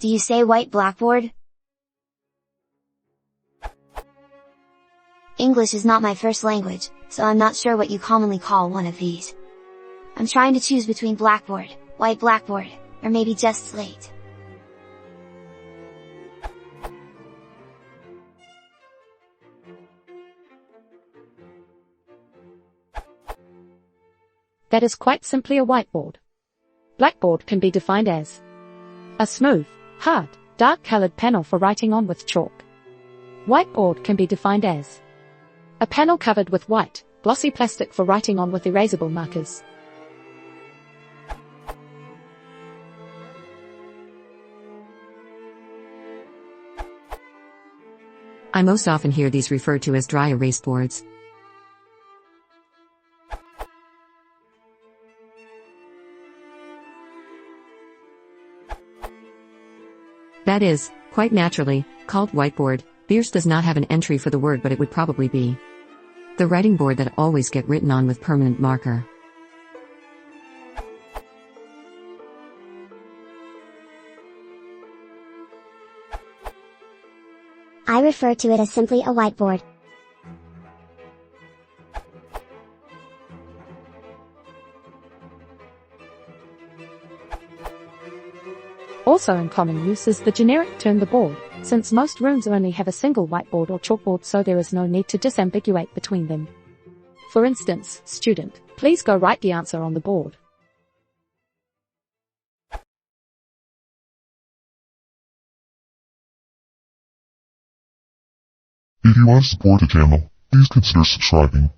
Do you say white blackboard? English is not my first language, so I'm not sure what you commonly call one of these. I'm trying to choose between blackboard, white blackboard, or maybe just slate. That is quite simply a whiteboard. Blackboard can be defined as a smooth, hard, dark-colored panel for writing on with chalk. Whiteboard can be defined as a panel covered with white, glossy plastic for writing on with erasable markers. I most often hear these referred to as dry erase boards. That is, quite naturally, called whiteboard. Bierce does not have an entry for the word, but it would probably be the writing board that always get written on with permanent marker. I refer to it as simply a whiteboard. Also in common use is the generic term the board, since most rooms only have a single whiteboard or chalkboard, so there is no need to disambiguate between them. For instance, student, please go write the answer on the board. If you want to support the channel, please consider subscribing.